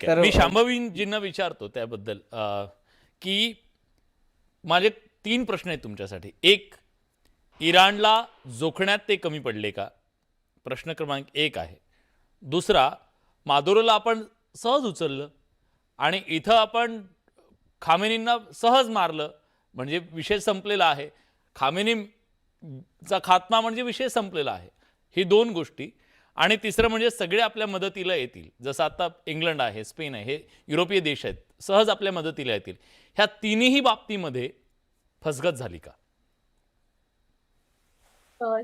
तर मी शांभवीजींना विचारतो त्याबद्दल की माझे 3 प्रश्न आहेत तुमच्यासाठी. एक, इराणला जोखण्यात ते कमी पडले का? प्रश्न क्रमांक 1 आहे. दुसरा, मादुरोला आपण सहज उचललं आणि इथं आपण खामेनींना सहज मारलं, म्हणजे विषय संपलेला आहे. खामेनीचा खात्मा म्हणजे विषय संपलेला आहे. ही 2 गोष्टी. आणि तिसरं म्हणजे सगळे आपल्या मदतीला येतील. जसं आता इंग्लंड आहे, स्पेन आहे, हे युरोपीय देश आहेत, सहज आपल्या मदतीला येतील. ह्या तिन्ही बाबतीमध्ये फसगत झाली का?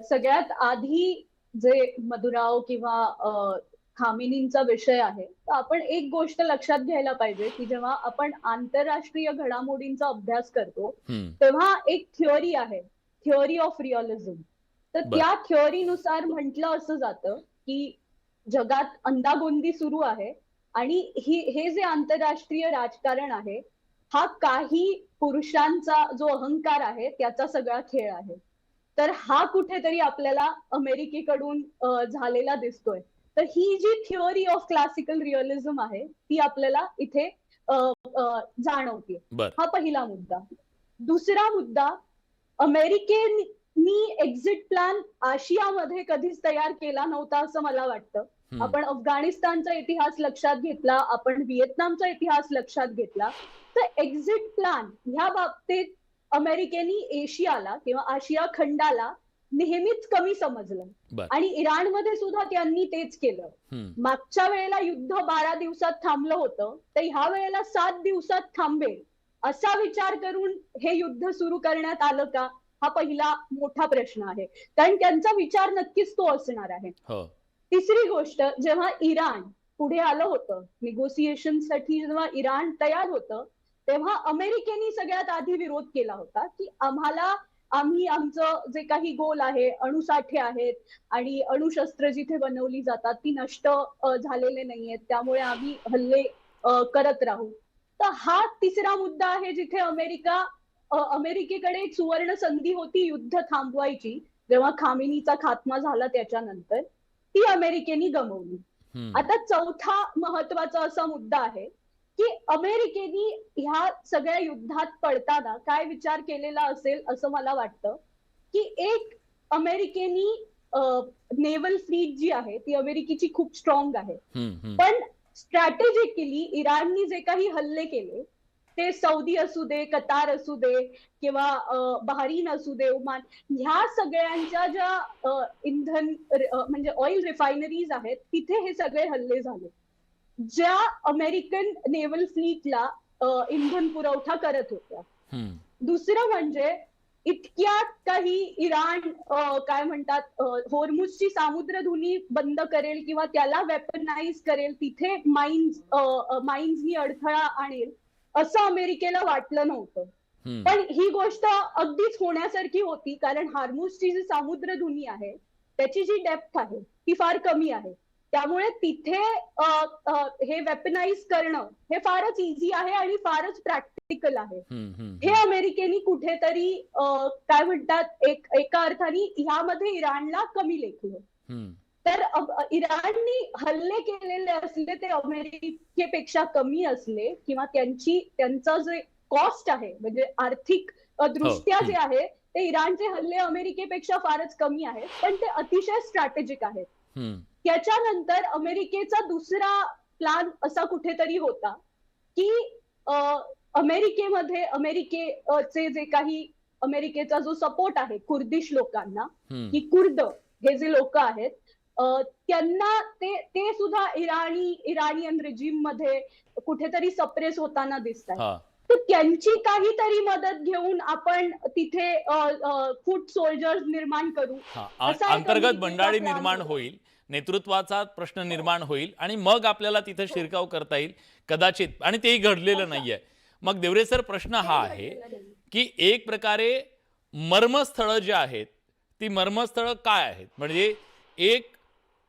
सगळ्यात आधी जे मधुराव किंवा खामिनींचा विषय आहे, तर आपण एक गोष्ट लक्षात घ्यायला पाहिजे की जेव्हा आपण आंतरराष्ट्रीय घडामोडींचा अभ्यास करतो तेव्हा एक थिअरी आहे, थिअरी ऑफ रिअलिझम. तर त्या थिअरीनुसार म्हटलं असं जातं की जगात अंदागोंदी सुरू आहे आणि हे जे आंतरराष्ट्रीय राजकारण आहे हा काही पुरुषांचा जो अहंकार आहे त्याचा सगळा खेळ आहे. तर हा कुठेतरी आपल्याला अमेरिकेकडून झालेला दिसतोय. तर ही जी थिअरी ऑफ क्लासिकल रिअलिझम आहे ती आपल्याला इथे जाणवते. हा पहिला मुद्दा. दुसरा मुद्दा, अमेरिकेनी एक्झिट प्लॅन आशियामध्ये कधीच तयार केला नव्हता असं मला वाटतं. आपण अफगाणिस्तानचा इतिहास लक्षात घेतला, आपण व्हिएतनामचा इतिहास लक्षात घेतला, तर एक्झिट प्लॅन ह्या बाबतीत अमेरिकेनी एशियाला किंवा आशिया खंडाला नेहमीच कमी समजलं आणि इराणमध्ये सुद्धा त्यांनी तेच केलं. मागच्या वेळेला युद्ध 12 दिवसात थांबलं होतं, तर ह्या वेळेला 7 दिवसात थांबेल असा विचार करून हे युद्ध सुरू करण्यात आलं का, हा पहिला मोठा प्रश्न आहे. कारण त्यांचा विचार नक्कीच तो असणार आहे. तिसरी गोष्ट, जेव्हा इराण पुढे आलं होतं निगोसिएशनसाठी, जेव्हा इराण तयार होतं तेव्हा अमेरिकेने सगळ्यात आधी विरोध केला होता की आम्ही आमचं जे काही गोल आहे, अणुसाठे आहेत आणि अणुशस्त्र जिथे बनवली जातात ती नष्ट झालेले नाहीयेत, त्यामुळे आम्ही हल्ले करत राहू. तर हा तिसरा मुद्दा आहे जिथे अमेरिकेकडे एक सुवर्ण संधी होती युद्ध थांबवायची. जेव्हा खामेनीचा खात्मा झाला त्याच्यानंतर ती अमेरिकेने गमावली. आता चौथा महत्वाचा असा मुद्दा आहे की अमेरिकेने ह्या सगळ्या युद्धात पडताना काय विचार केलेला असेल असं मला वाटतं की एक, अमेरिकेनी नेव्हल फ्लीट जी आहे ती अमेरिकेची खूप स्ट्रॉंग आहे, पण स्ट्रॅटेजिकली इराणनी जे काही हल्ले केले ते सौदी असू दे, कतार असू दे किंवा बहरीन असू दे, ओमान, ह्या सगळ्यांच्या ज्या इंधन म्हणजे ऑइल रिफायनरीज आहेत तिथे हे सगळे हल्ले झाले ज्या अमेरिकन नेव्हल फ्लीटला इंधन पुरवठा करत होत्या. दुसरं म्हणजे इतक्यात काही इराण काय म्हणतात होर्मुझची सामुद्रधुनी बंद करेल किंवा त्याला वेपनाइज करेल, तिथे माइन्सनी अडथळा आणेल असं अमेरिकेला वाटलं नव्हतं. पण ही गोष्ट अगदीच होण्यासारखी होती, कारण हार्मुझची जी सामुद्रधुनी आहे त्याची जी डेप्थ आहे ती फार कमी आहे. त्यामुळे तिथे हे वेपनाइज करणं हे फारच इझी आहे आणि फारच प्रॅक्टिकल आहे. हे अमेरिकेने कुठेतरी काय म्हणतात एका अर्थाने ह्यामध्ये इराणला कमी लेखलं. तर इराणनी हल्ले केलेले असले ते अमेरिकेपेक्षा कमी असले किंवा त्यांचं जे कॉस्ट आहे म्हणजे आर्थिक दृष्ट्या जे आहे ते इराणचे हल्ले अमेरिकेपेक्षा फारच कमी आहेत, पण ते अतिशय स्ट्रॅटेजिक आहेत. त्याच्यानंतर अमेरिकेचा दुसरा प्लान असा कुठेतरी होता की अमेरिकेचे जे काही अमेरिकेचा जो सपोर्ट आहे कुर्दिश लोकांना, की कुर्द हे जे लोक आहेत त्यांना ते सुद्धा इराणियन रेजिम मध्ये कुठेतरी सप्रेस होताना दिसतात. तर त्यांची काहीतरी मदत घेऊन आपण तिथे फूट सोल्जर्स निर्माण करू, अंतर्गत बंडाळी निर्माण होईल, नेतृत्वाचा प्रश्न निर्माण होईल आणि मग आपल्याला तिथे शिरकाव करता येईल कदाचित, आणि तेही घडलेलं नाहीये. मग देवरे सर, प्रश्न हा आहे की एक प्रकारे मर्मस्थळं जी आहेत ती मर्मस्थळं काय आहेत? म्हणजे एक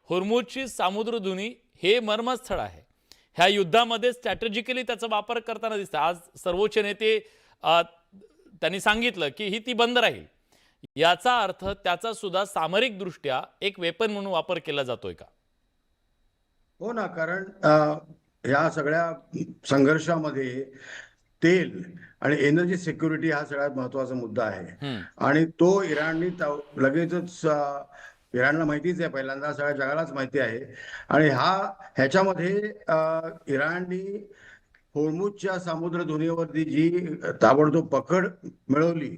होर्मुझची सामुद्रधुनी हे मर्मस्थळ आहे. ह्या युद्धामध्ये स्ट्रॅटेजिकली त्याचा वापर करताना दिसतं. आज सर्वोच्च नेते त्यांनी सांगितलं की ही ती बंद राहील. याचा अर्थ त्याचा सुद्धा सामरिक दृष्ट्या एक वेपन म्हणून वापर केला जातोय का? हो ना, कारण ह्या सगळ्या संघर्षामध्ये तेल आणि एनर्जी सिक्युरिटी हा सगळ्यात महत्वाचा मुद्दा आहे. आणि तो इराणनी लगेचच इराणला माहितीच आहे, पहिल्यांदा सगळ्या जगालाच माहिती आहे. आणि ह्याच्यामध्ये इराणनी होर्मुझच्या सामुद्रधुनीवरती जी ताबडतोब पकड मिळवली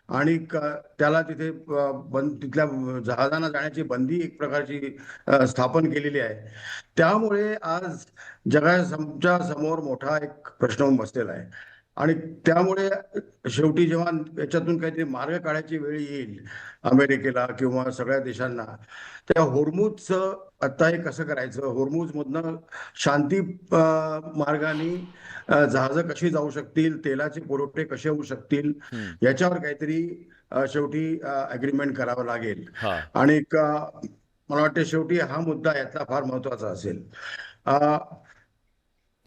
आणि त्याला तिथे तिथल्या जहाजांना जाण्याची बंदी एक प्रकारची स्थापन केलेली आहे. त्यामुळे आज जगाच्या समोर मोठा एक प्रश्न बसलेला आहे. आणि त्यामुळे शेवटी जेव्हा याच्यातून काहीतरी मार्ग काढायची वेळ येईल अमेरिकेला किंवा सगळ्या देशांना, त्या होर्मुझचं आता हे कसं करायचं, होर्मुझमधनं शांती मार्गाने जहाजं कशी जाऊ शकतील, तेलाचे पुरवठे कसे होऊ शकतील, याच्यावर काहीतरी शेवटी अग्रीमेंट करावं लागेल. आणि मला वाटतं शेवटी हा मुद्दा यातला फार महत्वाचा असेल.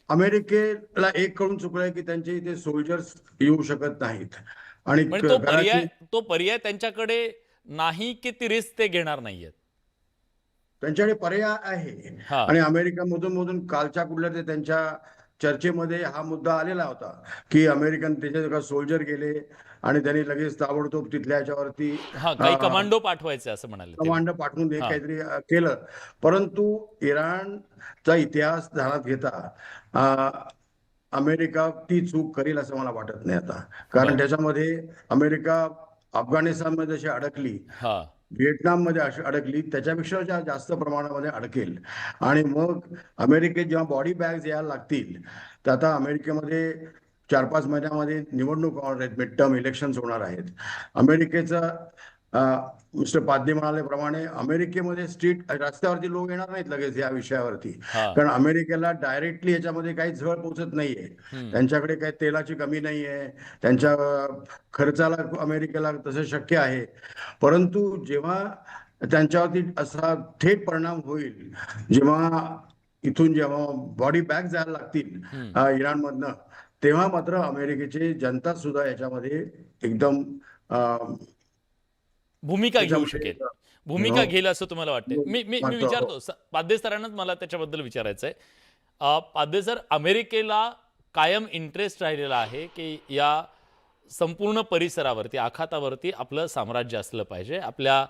अमेरिकेला एक कळून चुकलंय की त्यांचे इथे सोल्जर्स येऊ शकत नाहीत. आणि तो पर्याय त्यांच्याकडे नाही की ती रिस्क ते घेणार नाहीयेत? त्यांच्याकडे पर्याय आहे. आणि अमेरिका मधून कालच्या कुठल्या ते त्यांच्या चर्चेमध्ये हा मुद्दा आलेला होता की अमेरिकन त्याच्या सोल्जर गेले आणि त्यांनी लगेच ताबडतोब तिथल्या याच्यावरती काही कमांडो पाठवायचे असं म्हणाले, कमांडो पाठवून काहीतरी केलं. परंतु इराणचा इतिहास ध्यानात घेता अमेरिका ती चूक करेल असं मला वाटत नाही आता. कारण त्याच्यामध्ये अमेरिका अफगाणिस्तानमध्ये जशी अडकली, व्हिएतनाममध्ये अडकली, त्याच्यापेक्षा जास्त प्रमाणामध्ये अडकेल. आणि मग अमेरिकेत जेव्हा बॉडी बॅग्स यायला लागतील, तर आता अमेरिकेमध्ये 4-5 महिन्यामध्ये निवडणूक होणार आहेत, मिड टर्म इलेक्शन्स होणार आहेत. अमेरिकेचं मिस्टर पाध्ये म्हणाल्याप्रमाणे अमेरिकेमध्ये रस्त्यावरती लोक येणार नाहीत लगेच या विषयावरती. कारण अमेरिकेला डायरेक्टली याच्यामध्ये काही झळ पोचत नाहीये. त्यांच्याकडे काही तेलाची कमी नाहीये, त्यांच्या खर्चाला अमेरिकेला तसं शक्य आहे. परंतु जेव्हा त्यांच्यावरती असा थेट परिणाम होईल, जेव्हा बॉडी बॅग जायला लागतील इराणमधनं, तेव्हा मात्र अमेरिकेची जनता सुद्धा याच्यामध्ये एकदम भूमिका घेऊ शकेल, भूमिका घेईल असं तुम्हाला वाटते? मी विचारतो पाध्ये सरांनाच मला त्याच्याबद्दल विचारायचं आहे. पाध्ये सर, अमेरिकेला कायम इंटरेस्ट राहिलेला आहे की या संपूर्ण परिसरावरती, आखातावरती आपलं साम्राज्य असलं पाहिजे, आपल्या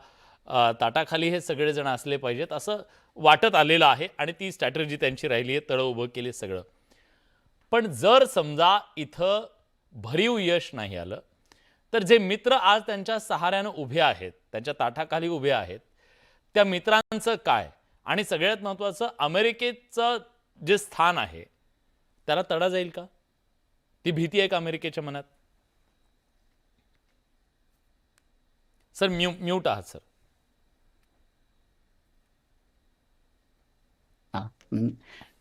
ताटाखाली हे सगळेजण असले पाहिजेत असं वाटत आलेलं आहे. आणि ती स्ट्रॅटेजी त्यांची राहिली आहे, तळं उभं केले सगळं. पण जर समजा इथं भरीव यश नाही आलं, तर जे मित्र आज त्यांच्या सहाऱ्यानं उभे आहेत, त्यांच्या ताठाखाली उभे आहेत, त्या मित्रांचं काय? आणि सगळ्यात महत्वाचं, अमेरिकेचं जे स्थान आहे त्याला तडा जाईल का? ती भीती आहे का अमेरिकेच्या मनात? सर म्यूट आहात सर.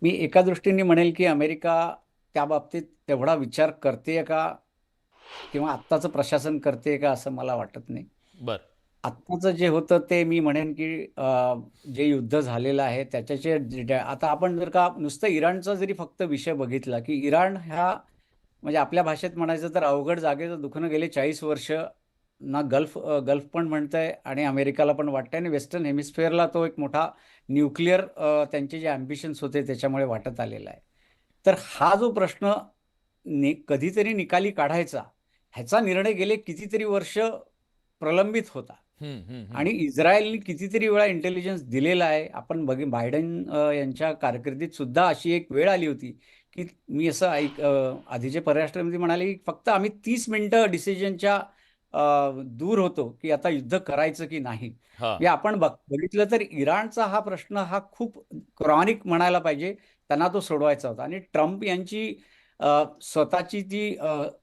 मी एका दृष्टीने म्हणेल की अमेरिका त्या बाबतीत तेवढा विचार करते का किंवा आत्ताचं प्रशासन करते का असं मला वाटत नाही. आत्ताचं जे होतं ते मी म्हणेन की जे युद्ध झालेलं आहे त्याच्याचे आता आपण जर का नुसतं इराणचा जरी फक्त विषय बघितला की इराण ह्या म्हणजे आपल्या भाषेत म्हणायचं तर अवघड जागेचं दुखणं गेले 40 वर्ष ना गल्फ पण म्हणतंय आणि अमेरिकाला पण वाटतंय आणि वेस्टर्न हेमिस्फिअरला तो एक मोठा न्यूक्लिअर त्यांचे जे अम्बिशन्स होते त्याच्यामुळे वाटत आलेला आहे. तर हा जो प्रश्न कधीतरी निकाली काढायचा ह्याचा निर्णय गेले कितीतरी वर्ष प्रलंबित होता. आणि इस्रायलने कितीतरी वेळा इंटेलिजन्स दिलेला आहे. आपण बायडन यांच्या कारकिर्दीत सुद्धा अशी एक वेळ आली होती की मी असं आधीचे परराष्ट्रमंत्री म्हणाले की फक्त आम्ही 30 मिनिटं डिसिजनच्या दूर होतो की आता युद्ध करायचं की नाही. या आपण बघितलं तर इराणचा हा प्रश्न हा खूप क्रॉनिक म्हणायला पाहिजे, त्यांना तो सोडवायचा होता. आणि ट्रम्प यांची स्वतःची जी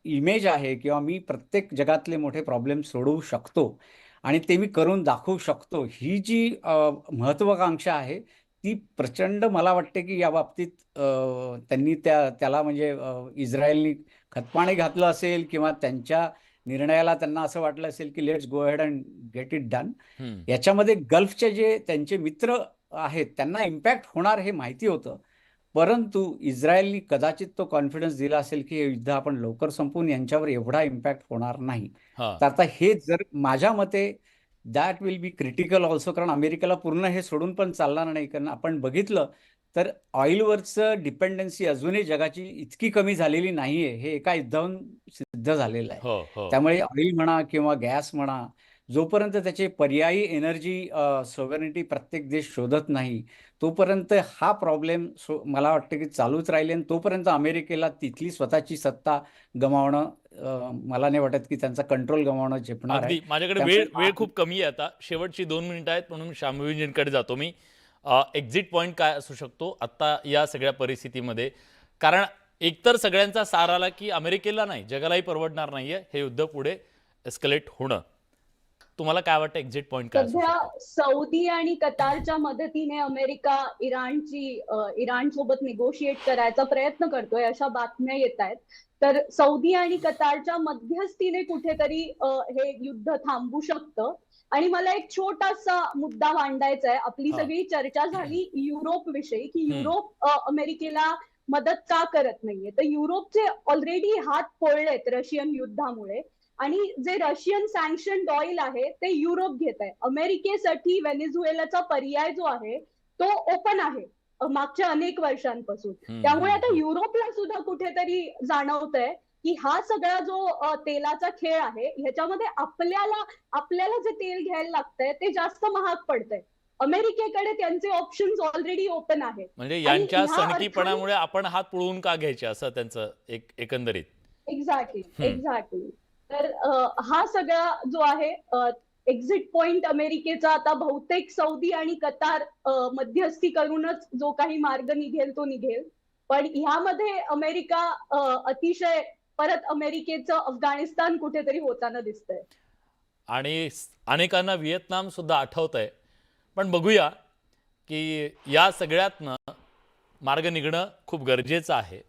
इमेज आहे किंवा मी प्रत्येक जगातले मोठे प्रॉब्लेम सोडवू शकतो आणि ते मी करून दाखवू शकतो, ही जी महत्वाकांक्षा आहे ती प्रचंड मला वाटते की या बाबतीत त्यांनी त्याला म्हणजे इस्रायलनी खतपाणी घातलं असेल किंवा त्यांच्या निर्णयाला त्यांना असं वाटलं असेल की let's go ahead and get it done. याच्यामध्ये गल्फचे जे त्यांचे मित्र आहेत त्यांना इम्पॅक्ट होणार हे माहिती होतं, परंतु इस्रायलनी कदाचित तो कॉन्फिडन्स दिला असेल की हे युद्ध आपण लवकर संपवून यांच्यावर एवढा इम्पॅक्ट होणार नाही. तर आता हे जर माझ्या मते that will be critical also, कारण अमेरिकेला पूर्ण हे सोडून पण चालणार नाही. कारण आपण बघितलं तर ऑइलवरचं डिपेंडन्सी अजूनही जगाची इतकी कमी झालेली नाहीये, हे एका युद्धाहून सिद्ध झालेलं आहे. हो हो त्यामुळे ऑइल म्हणा किंवा गॅस म्हणा, जोपर्यंत त्याचे पर्यायी एनर्जी सॉव्हरेनिटी प्रत्येक देश शोधत नाही, तोपर्यंत हा प्रॉब्लेम मला वाटतं की चालूच राहील आणि तोपर्यंत अमेरिकेला तिथली स्वतःची सत्ता गमावणं, मला नाही वाटत की त्यांचा कंट्रोल गमावणं झेपणार आहे. अगदी माझ्याकडे त्यामुळे वेळ खूप कमी आहे आता, शेवटची 2 मिनिटं आहेत, म्हणून शांभवीजींकडे जातो मी. एक्झिट पॉईंट काय असू शकतो आत्ता या सगळ्या परिस्थितीमध्ये? कारण एकतर सगळ्यांचा सार आला की अमेरिकेला नाही, जगालाही परवडणार नाहीये हे युद्ध पुढे एस्केलेट होणं. तुम्हाला काय वाटतं, एक्झिट पॉईंट काय असू सध्या शकतो? सौदी आणि कतारच्या मदतीने अमेरिका इराण सोबत निगोशिएट करायचा प्रयत्न करतोय, अशा बातम्या येत आहेत. तर सौदी आणि कतारच्या मध्यस्थीने कुठेतरी हे युद्ध थांबू शकतं. आणि मला एक छोटासा मुद्दा मांडायचा आहे. आपली हा. सगळी चर्चा झाली युरोप विषयी, की हम्म. युरोप अमेरिकेला मदत का करत नाहीये. तर युरोपचे ऑलरेडी हात पोळलेत रशियन युद्धामुळे, आणि जे रशियन सँक्शन ऑइल आहे ते युरोप घेत आहे. अमेरिकेसाठी व्हेनेझुएलाचा पर्याय जो आहे तो ओपन आहे मागच्या अनेक वर्षांपासून. त्यामुळे आता युरोपला सुद्धा कुठेतरी जाणवतंय की हा सगळा जो तेलाचा खेळ आहे, ह्याच्यामध्ये आपल्याला जे तेल घ्यायला लागतंय ते जास्त महाग पडतंय. अमेरिकेकडे त्यांचे ऑप्शन्स ऑलरेडी ओपन आहेत. म्हणजे आणि यांच्या ह्या अर्थाने सणकीपणामुळे आपण हात पळवून का घ्यायचे, असं त्यांचं एकंदरीत. एक्झॅक्टली. तर हा सगळा जो आहे एक्झिट पॉइंट अमेरिकेचा आता बहुतेक सौदी आणि कतार मध्यस्थी करूनच जो काही मार्ग निघेल तो निघेल. पण ह्यामध्ये अमेरिका अतिशय परत अमेरिकेचं अफगाणिस्तान कुठेतरी होताना दिसतंय. आणि अनेकांना व्हिएतनाम सुद्धा आठवत आहे. पण बघूया की या सगळ्यातनं मार्ग निघणं खूप गरजेचं आहे.